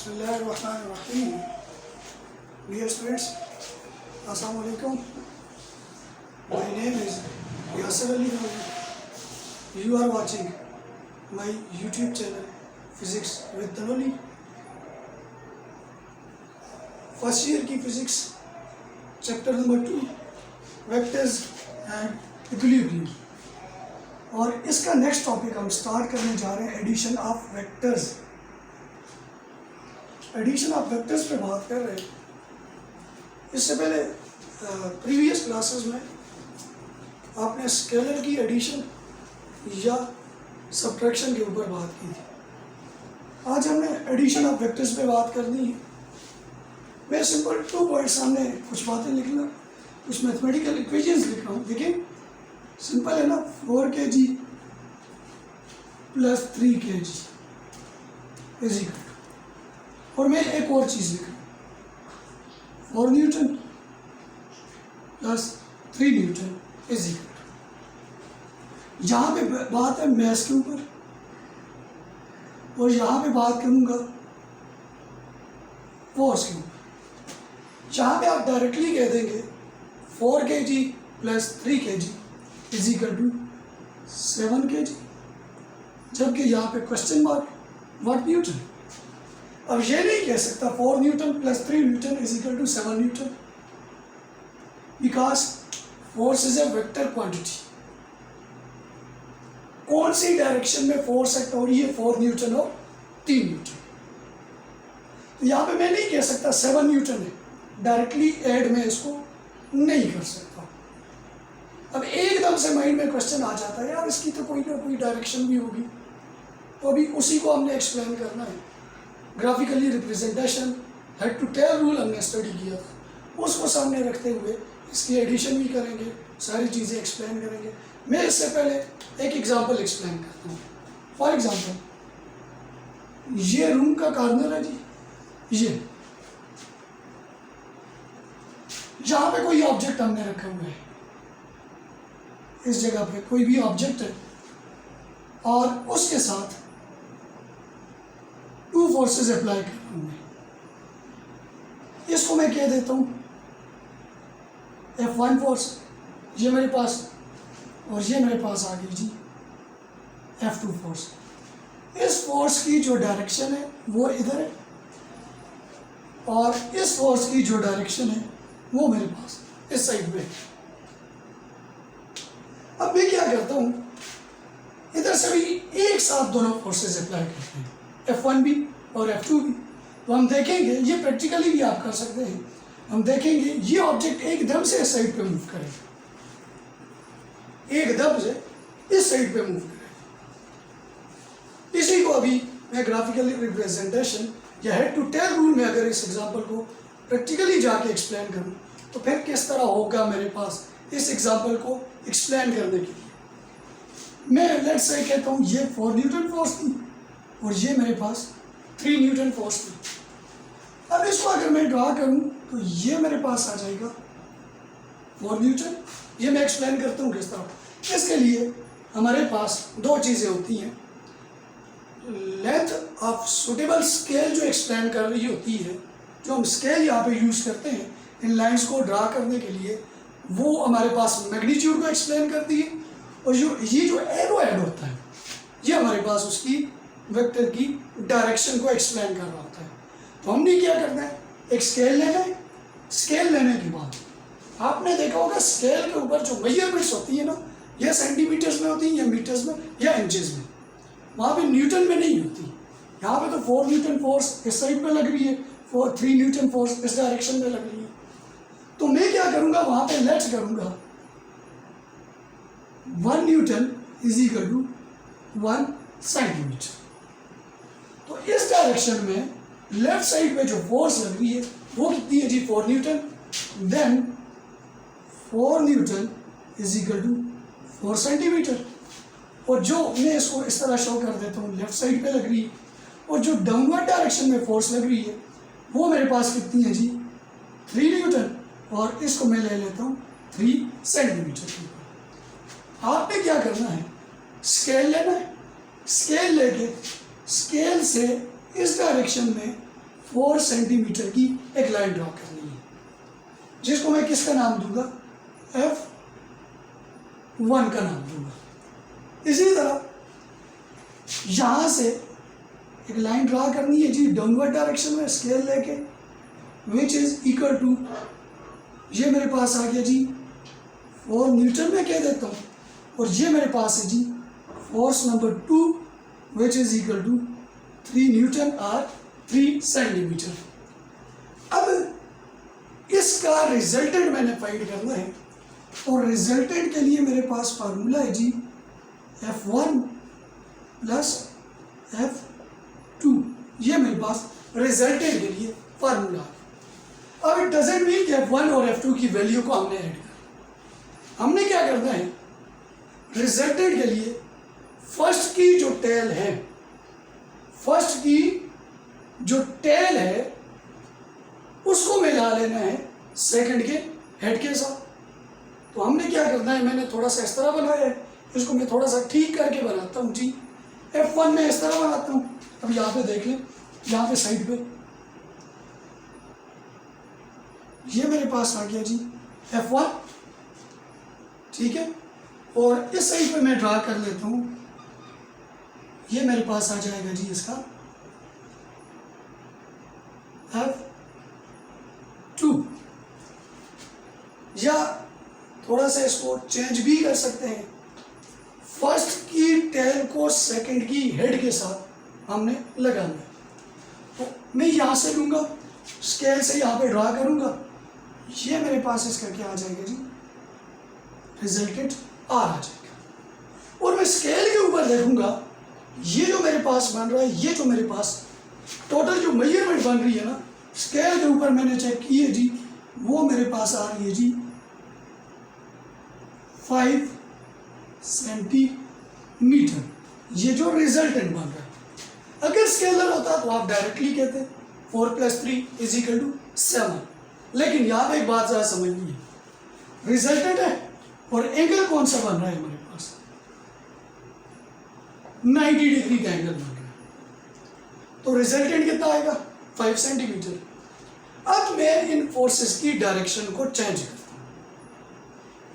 Bismillahirrahmanirrahim. Dear students, Assalamu alaikum. My name is Yasser Ali Khan. You are watching my YouTube channel Physics with Tanoli. First year की physics chapter number 2 vectors and equilibrium. और इसका next topic हम start करने जा रहे हैं addition of vectors. Addition of vectors पे बात कर रहे हैं। इससे पहले प्रीवियस क्लासेस में आपने स्केलर की एडिशन या सब्ट्रैक्शन के ऊपर बात की थी। आज हमने एडिशन ऑफ वेक्टर्स पे बात करनी है। मैं सिंपल 2 पॉइंट सामने कुछ बातें लिखना, कुछ मैथमेटिकल इक्वेशंस लिख रहा हूँ। देखिए सिंपल है ना, 4 kg plus 3 kg is equal to, और मैं एक और चीज़ लिख रहा हूँ, 4 newton plus 3 newton is equal to. यहाँ पे बात है मैथ्स के ऊपर, और यहाँ पे बात करूँगा फोर्स के ऊपर। यहाँ पे आप डायरेक्टली कह देंगे 4 kg plus 3 kg is equal to 7 kg, जबकि यहाँ पे क्वेश्चन मार्क व्हाट न्यूटन। अब ये नहीं कह सकता 4 newton plus 3 newton is equal to 7 newton, because force is a vector quantity. कौन सी डायरेक्शन में फोर्स एक्ट हो रही है, 4 न्यूटन और 3 न्यूटन। तो यहाँ पे मैं नहीं कह सकता 7 न्यूटन है, डायरेक्टली ऐड में इसको नहीं कर सकता। अब एकदम से माइंड में क्वेश्चन आ जाता है, यार इसकी तो कोई ना कोई डायरेक्शन भी होगी, तो अभी उसी को हमने एक्सप्लेन करना है। Graphically representation, head to tail rule हमने स्टडी किया था, उसको सामने रखते हुए इसकी एडिशन भी करेंगे, सारी चीज़ें एक्सप्लेन करेंगे। मैं इससे पहले एक एग्जांपल एक्सप्लेन करता हूँ। फॉर एग्जांपल, ये रूम का कॉर्नर है जी, ये यहाँ पे कोई ऑब्जेक्ट हमने रखा हुआ है, इस जगह पे कोई भी ऑब्जेक्ट है, और उसके साथ 2 फोर्सेस अप्लाई कर रहा हूँ मैं। इसको मैं कह देता हूँ F1 फोर्स, ये मेरे पास, और ये मेरे पास आ गई जी F2 फोर्स। इस फोर्स की जो डायरेक्शन है वो इधर है, और इस फोर्स की जो डायरेक्शन है वो मेरे पास इस साइड पे है। अब मैं क्या करता हूँ, इधर से भी एक साथ दोनों फोर्सेस अप्लाई करते हैं, F1 भी और F2 भी। तो हम देखेंगे, ये प्रैक्टिकली भी आप कर सकते हैं, हम देखेंगे ये ऑब्जेक्ट एकदम से इस साइड पे मूव करेगा, एकदम से इस साइड पे मूव करेगा। इसी को अभी मैं ग्राफिकली रिप्रेजेंटेशन या हेड टू टेल रूल में अगर इस एग्जांपल को प्रैक्टिकली जाके एक्सप्लेन करूं, तो फिर किस तरह होगा मेरे पास इस एग्जांपल को एक्सप्लेन करने के लिए। मैं लेट्स से कहता हूँ ये 4 न्यूटन फोर्स थी, और ये मेरे पास 3 न्यूटन फोर्स थी। अब इसको अगर मैं ड्रा करूँ तो ये मेरे पास आ जाएगा 4 न्यूटन। ये मैं एक्सप्लेन करता हूँ किस तरह। इसके लिए हमारे पास 2 चीज़ें होती हैं। लेंथ ऑफ सुटेबल स्केल जो एक्सप्लेन कर रही होती है, जो हम स्केल यहाँ पे यूज़ करते हैं इन लाइंस को ड्रा करने के लिए, वो हमारे पास मैग्नीट्यूड को एक्सप्लेन करती है, और ये जो एरो ऐड होता है ये हमारे पास उसकी वेक्टर की डायरेक्शन को एक्सप्लेन कर रहा होता है। तो हमने क्या करना है, एक स्केल लेना है। स्केल लेने के बाद आपने देखा होगा स्केल के ऊपर जो मेजरमेंट्स होती है ना, ये सेंटीमीटर्स में होती हैं या मीटर्स में या इंचेस में, वहाँ पे न्यूटन में नहीं होती। यहाँ पे तो 4 न्यूटन फोर्स इस साइड पे लग रही है, 3 न्यूटन फोर्स इस डायरेक्शन में लग रही है। तो मैं क्या करूँगा, वहाँ पे लेट करूँगा 1 newton is equal to 1 centimetre. तो इस डायरेक्शन में लेफ्ट साइड पे जो फोर्स लग रही है वो कितनी है जी, 4 newton. Then 4 newton is equal to 4 centimetre. और जो मैं इसको इस तरह शो कर देता हूँ, लेफ्ट साइड पे लग रही है, और जो डाउनवर्ड डायरेक्शन में फोर्स लग रही है वो मेरे पास कितनी है जी, 3 न्यूटन। और इसको मैं ले लेता हूँ 3 सेंटीमीटर। आपने क्या करना है, स्केल लेना है। स्केल लेके स्केल से इस डायरेक्शन में 4 सेंटीमीटर की एक लाइन ड्रॉ करनी है, जिसको मैं किसका नाम दूंगा, F1 का नाम दूंगा। इसी तरह यहां से एक लाइन ड्रॉ करनी है जी डाउनवर्ड डायरेक्शन में स्केल लेके, विच इज इक्वल टू, ये मेरे पास आ गया जी 4 न्यूटन में कह देता हूँ, और ये मेरे पास है जी force number 2 which is equal to 3 newton और 3 सेंटीमीटर। अब इसका रिजल्टेंट मैंने फाइंड करना है, और रिजल्टेंट के लिए मेरे पास फार्मूला है जी F1 प्लस F2, ये मेरे पास रिजल्टेंट के लिए फार्मूला है। अब इट डजेंट मीन कि F1 और F2 की वैल्यू को हमने ऐड करना, हमने क्या करना है, रिजल्टेंट के लिए फर्स्ट की जो टेल है, फर्स्ट की जो टेल है उसको मिला लेना है सेकंड के हेड के साथ। तो हमने क्या करना है, मैंने थोड़ा सा इस तरह बनाया है, इसको मैं थोड़ा सा ठीक करके बनाता हूँ जी। F1 में इस तरह बनाता हूँ, अब यहाँ पे देख लें, यहाँ पे साइड पे ये मेरे पास आ गया जी F1, ठीक है, और इस साइड पे मैं ड्रा कर लेता हूँ, ये मेरे पास आ जाएगा जी इसका F2, या थोड़ा सा इसको चेंज भी कर सकते हैं, फर्स्ट की टेल को सेकंड की हेड के साथ हमने लगाना है। तो मैं यहाँ से लूँगा, स्केल से यहाँ पे ड्रा करूँगा, ये मेरे पास इसका क्या आ जाएगा जी, रिजल्टेंट R आ जाएगा, और मैं स्केल के ऊपर देखूँगा, ये जो मेरे पास बन रहा है, ये जो मेरे पास टोटल जो मेजरमेंट बन रही है ना, स्केल के ऊपर मैंने चेक की है जी, वो मेरे पास आ रही है जी 5 सेंटीमीटर, ये जो रिजल्टेंट बन रहा है। अगर स्केलर होता तो आप डायरेक्टली कहते 4 + 3 = 7, लेकिन यहाँ पे एक बात ज़रा समझनी है, रिजल्टेंट है और एंगल कौन सा बन रहा है हमारे पास, 90 डिग्री का एंगल बन रहा है, तो रिजल्टेंट कितना आएगा, 5 सेंटीमीटर। अब मैं इन फोर्सेस की डायरेक्शन को चेंज करता हूँ,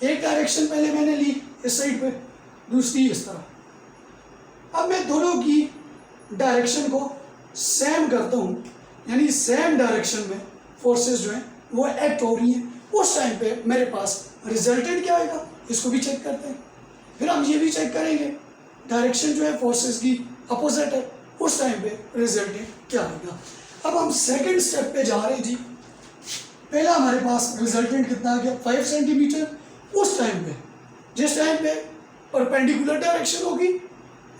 एक डायरेक्शन पहले मैंने ली इस साइड पे, दूसरी इस तरह। अब मैं दोनों की डायरेक्शन को सेम करता हूँ, यानी सेम डायरेक्शन में फोर्सेस जो हैं वो एक्ट हो रही हैं, उस टाइम पे मेरे पास रिजल्टेंट क्या आएगा, इसको भी चेक करते हैं। फिर हम ये भी चेक करेंगे डायरेक्शन जो है फोर्सेस की अपोजिट है, उस टाइम पे रिजल्टेंट क्या आएगा। अब हम सेकंड स्टेप पे जा रहे हैं जी। पहला हमारे पास रिजल्टेंट कितना आ गया, 5 सेंटीमीटर। उस टाइम पे, जिस टाइम पे परपेंडिकुलर डायरेक्शन होगी,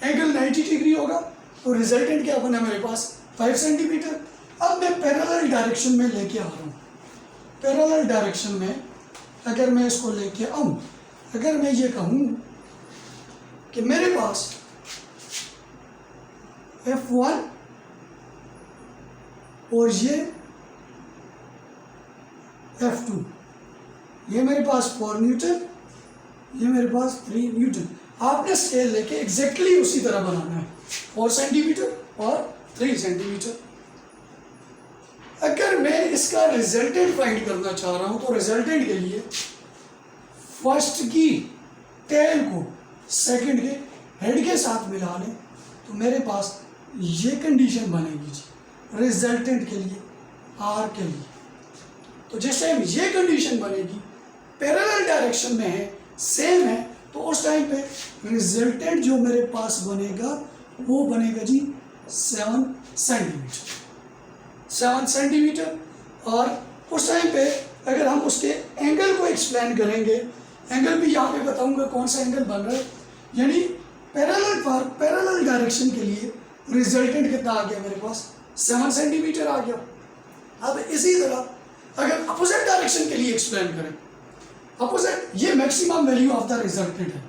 एंगल 90 डिग्री होगा, तो रिजल्टेंट क्या बना मेरे पास, 5 सेंटीमीटर। अब मैं पैरेलल डायरेक्शन में लेके आ रहा हूँ, पैरेलल डायरेक्शन में अगर मैं इसको लेके आऊँ, अगर मैं ये कहूँ कि मेरे पास F1 और ये F2, ये मेरे पास 4 न्यूटन, ये मेरे पास 3 न्यूटन। आपने स्केल लेके एग्जैक्टली उसी तरह बनाना है, 4 सेंटीमीटर और 3 सेंटीमीटर। अगर मैं इसका रिजल्टेंट फाइंड करना चाह रहा हूं, तो रिजल्टेंट के लिए फर्स्ट की टेल को सेकंड के हेड के साथ मिला लें, तो मेरे पास ये कंडीशन बनेगी जी रिजल्टेंट के लिए, R के लिए। तो जिस टाइम ये कंडीशन बनेगी, पैरेलल डायरेक्शन में है, सेम है, तो उस टाइम पे रिजल्टेंट जो मेरे पास बनेगा वो बनेगा जी 7 सेंटीमीटर, 7 सेंटीमीटर। और उस टाइम पे अगर हम उसके एंगल को एक्सप्लेन करेंगे, एंगल भी यहाँ पे बताऊंगा कौन सा एंगल बन रहा है, यानी पैरेलल डायरेक्शन के लिए रिजल्टेंट कितना आ गया मेरे पास, 7 सेंटीमीटर आ गया। अब इसी तरह अगर अपोजिट डायरेक्शन के लिए एक्सप्लेन करें, अपोजिट ये maximum value of the resultant है,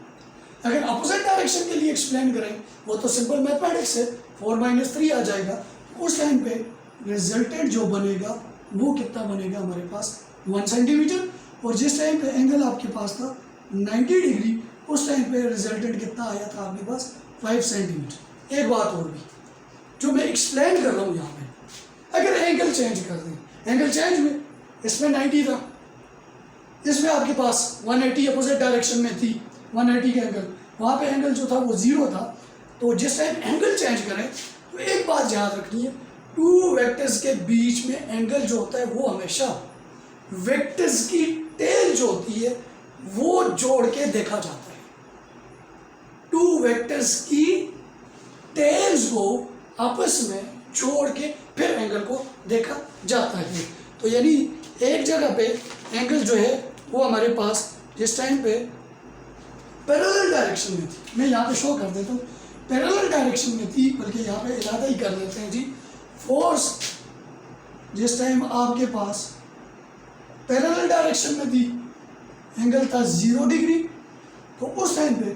अगर अपोजिट डायरेक्शन के लिए एक्सप्लेन करें वो तो सिंपल मैथमेटिक्स है, 4 - 3 आ जाएगा। उस टाइम पे रिजल्टेंट जो बनेगा वो कितना बनेगा हमारे पास, 1 सेंटीमीटर। और जिस टाइम पे एंगल आपके पास था 90 डिग्री, उस टाइम पे रिजल्टेंट कितना आया था आपके पास, 5 सेंटीमीटर। एक बात और भी जो मैं एक्सप्लेन कर रहा हूँ यहाँ पे, अगर एंगल चेंज कर दें, एंगल चेंज में इसमें 90 था, इसमें आपके पास 180 अपोजिट डायरेक्शन में थी, 180 का एंगल, वहाँ पे एंगल जो था वो 0 था। तो जिस टाइम एंगल चेंज करें तो एक बात याद रखनी है, टू वेक्टर्स के बीच में एंगल जो होता है वो हमेशा वेक्टर्स की टेल जो होती है वो जोड़ के देखा जाता है। टू वेक्टर्स की टेल्स को आपस में जोड़ के फिर एंगल को देखा जाता है। तो यानी एक जगह पे एंगल जो है वो हमारे पास जिस टाइम पे पैरेलल डायरेक्शन में थी, मैं यहाँ पे शो कर देता हूँ, पैरेलल डायरेक्शन में थी, बल्कि यहाँ पे इरादा ही कर लेते हैं जी, फोर्स जिस टाइम आपके पास पैरेलल डायरेक्शन में थी, एंगल था 0 डिग्री, तो उस टाइम पे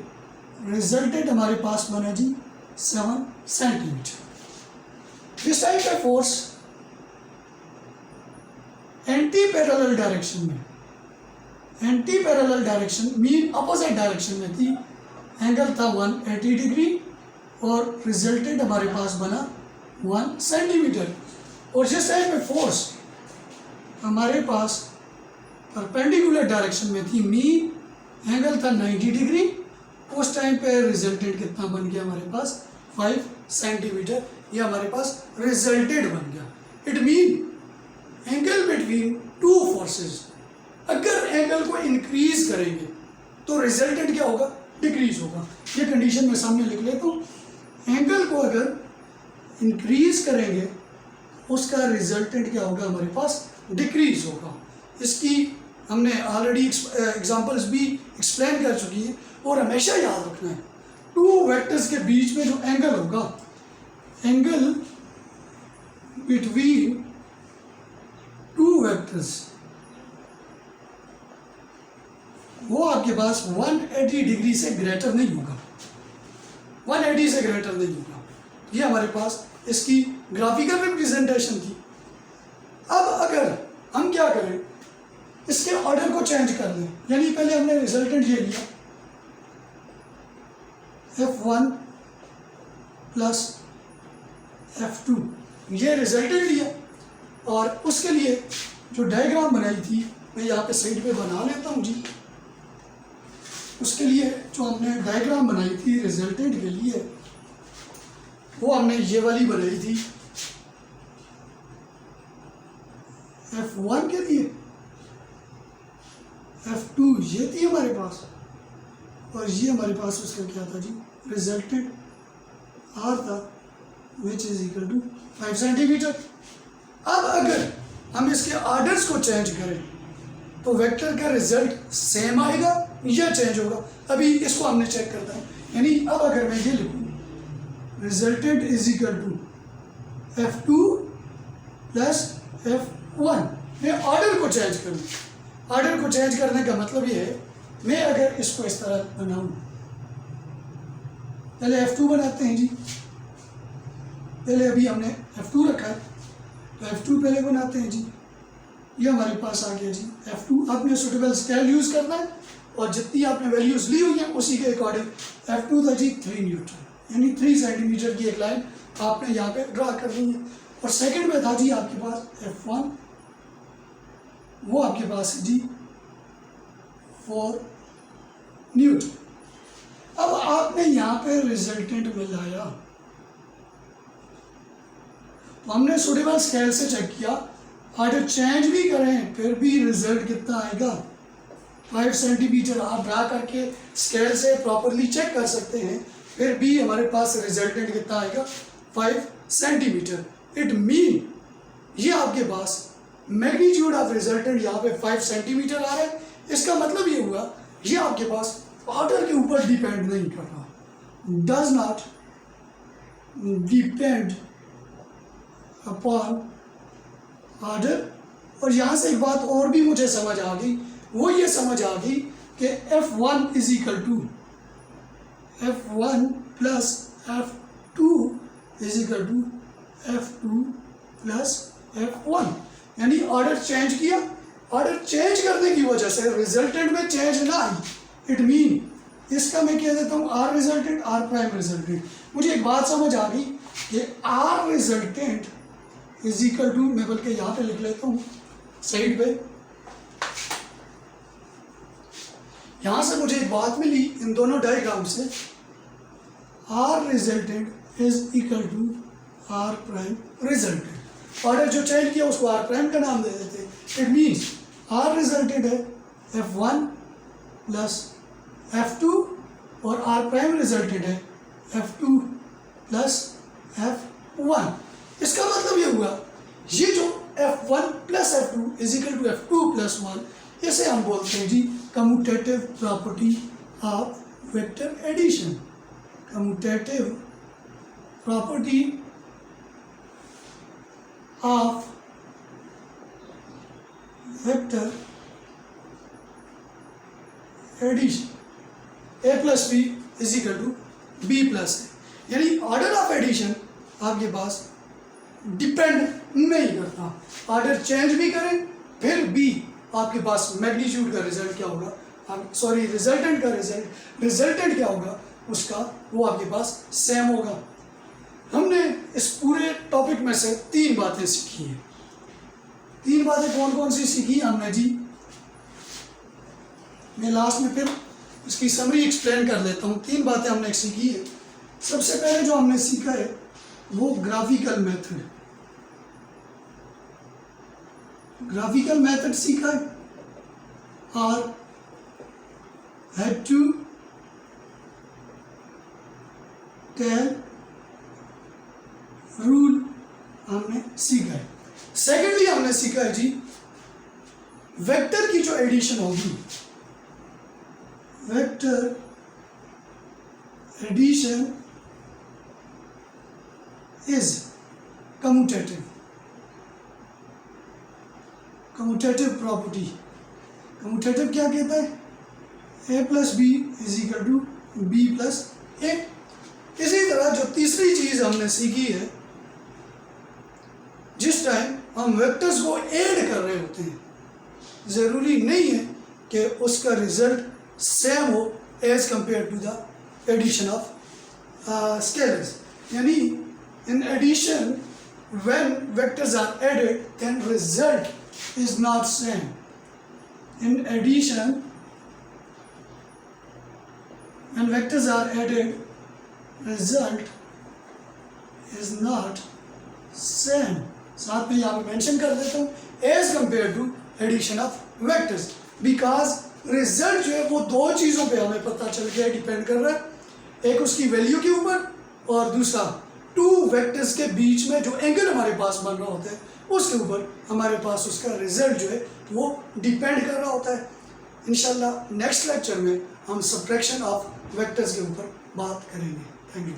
रिजल्टेंट हमारे पास बना जी 7 सेंटीमीटर। जिस टाइम पे फोर्स एंटी पैरेलल डायरेक्शन में, anti parallel direction mean opposite direction में थी, एंगल था 180 डिग्री और रिजल्टेंट हमारे पास बना 1 सेंटीमीटर। और जिस टाइम पे फोर्स हमारे पास परपेंडिकुलर डायरेक्शन में थी, मीन एंगल था 90 डिग्री, उस टाइम पे रिजल्टेंट कितना बन गया हमारे पास 5 सेंटीमीटर, ये हमारे पास रिजल्टेंट बन गया। It mean angle between two forces, अगर एंगल को इंक्रीज करेंगे तो रिजल्टेंट क्या होगा, डिक्रीज होगा। ये कंडीशन मैं सामने लिख लेता हूँ, एंगल को अगर इंक्रीज करेंगे उसका रिजल्टेंट क्या होगा, हमारे पास डिक्रीज होगा। इसकी हमने ऑलरेडी एग्जांपल्स भी एक्सप्लेन कर चुकी है। और हमेशा याद रखना है, टू वेक्टर्स के बीच में जो एंगल होगा, एंगल बिटवीन टू वेक्टर्स, वो आपके पास 180 डिग्री से ग्रेटर नहीं होगा, 180 से ग्रेटर नहीं होगा। ये हमारे पास इसकी ग्राफिकल रिप्रेजेंटेशन थी। अब अगर हम क्या करें, इसके ऑर्डर को चेंज कर दें, यानी पहले हमने रिजल्टेंट ये लिया F1 प्लस F2, ये रिजल्टेंट लिया, और उसके लिए जो डायग्राम बनाई थी मैं यहाँ पे साइड पे बना लेता हूँ जी। उसके लिए जो हमने डायग्राम बनाई थी रिजल्टेंट के लिए, वो हमने ये वाली बनाई थी F1 के लिए, F2 ये थी हमारे पास, और ये हमारे पास उसका क्या था जी, रिजल्टेंट R था, which is equal to 5 centimetre. अब अगर हम इसके ऑर्डर्स को चेंज करें तो वेक्टर का रिजल्ट सेम आएगा या चेंज होगा। अभी इसको हमने चेक करता है, यानी अब अगर मैं ये लिखूँ resultant is equal to F2 plus F1, मैं ऑर्डर को चेंज करूँ, ऑर्डर को चेंज करने का मतलब ये है, मैं अगर इसको इस तरह बनाऊँ, पहले F2 बनाते हैं जी, पहले अभी हमने F2 रखा है तो F2 पहले बनाते हैं जी। ये हमारे पास आ गया जी F2। आपने सुटेबल स्केल यूज़ करना है और जितनी आपने वैल्यूज़ ली हुई हैं उसी के अकॉर्डिंग। F2 था जी 3 न्यूटन, यानी 3 सेंटीमीटर की एक लाइन आपने यहाँ पे ड्रा करनी है। और सेकंड में था जी आपके पास F1, वो आपके पास है जी 4 न्यूटन। अब आपने यहाँ पे रिजल्टेंट में लाया तो हमने सुटेबल स्केल से चेक किया, ऑर्डर चेंज भी करें फिर भी रिजल्ट कितना आएगा 5 सेंटीमीटर। आप ड्रा करके स्केल से प्रॉपरली चेक कर सकते हैं, फिर भी हमारे पास रिजल्टेंट कितना आएगा 5 सेंटीमीटर। इट मीन ये आपके पास मैग्नीट्यूड ऑफ रिजल्टेंट यहाँ पे 5 सेंटीमीटर आ रहा है। इसका मतलब ये हुआ ये आपके पास ऑर्डर के ऊपर डिपेंड नहीं कर रहा, does not depend upon order. और यहाँ से एक बात और भी मुझे समझ आ गई, वो ये समझ आ गई कि F1 is equal to F1 plus F2 is equal to F2 plus F1, यानी ऑर्डर चेंज किया, ऑर्डर चेंज करने की वजह से रिजल्टेंट में चेंज ना आई। इट मीन इसका मैं कह देता हूँ R resultant, R prime resultant. मुझे एक बात समझ आ गई कि R resultant is equal to, मैं बल्कि यहाँ पे लिख लेता हूँ साइड पे, यहाँ से मुझे एक बात मिली इन दोनों डायग्राम से, R resultant is equal to R prime resultant. Order जो चेंज किया उसको आर प्राइम का नाम दे देते। इट मीन्स आर रिजल्टेंट है F1 प्लस F2 और आर प्राइम रिजल्टेंट है F2 प्लस F1। इसका मतलब ये हुआ, ये जो F1 plus F2 is equal to F2 plus 1, इसे हम बोलते हैं जी commutative property of vector addition. Commutative property of vector addition. A plus B is equal to B plus A, यानी ऑर्डर ऑफ एडिशन आपके पास डिपेंड नहीं करता। Order change भी करें फिर भी आपके पास मैग्नीट्यूड का रिजल्ट क्या होगा, सॉरी रिजल्टेंट का रिजल्टेंट क्या होगा उसका, वो आपके पास सेम होगा। हमने इस पूरे टॉपिक में से 3 बातें सीखी हैं। 3 बातें कौन कौन सी सीखी हमने जी, मैं लास्ट में फिर इसकी समरी एक्सप्लेन कर लेता हूँ। 3 बातें हमने सीखी है। सबसे पहले जो हमने सीखा है वो ग्राफिकल मेथड, ग्राफिकल मेथड सीखा है और हेड टू टेल रूल हमने सीखा है। सेकेंडली हमने सीखा है जी वेक्टर की जो एडिशन होगी, vector addition is commutative. Commutative property, commutative क्या कहता है, A plus B is equal to B plus A. इसी तरह जो तीसरी चीज हमने सीखी है, जिस टाइम हम वेक्टर्स को ऐड कर रहे होते हैं, जरूरी नहीं है कि उसका रिजल्ट सेम हो as compare to the addition of scalars. यानी in addition when vectors are added then result is not same. In addition when vectors are added result is not same. साथ में यहाँ पे मेंशन कर देता हूँ as compare to addition of vectors, because result जो है वो 2 चीज़ों पे हमें पता चल गया डिपेंड कर रहा है। एक उसकी वैल्यू के ऊपर और दूसरा 2 वेक्टर्स के बीच में जो एंगल हमारे पास बन रहा होता है उसके ऊपर हमारे पास उसका रिजल्ट जो है वो डिपेंड कर रहा होता है। इंशाल्लाह नेक्स्ट लेक्चर में हम सब्ट्रैक्शन ऑफ वेक्टर्स के ऊपर बात करेंगे। Thank you.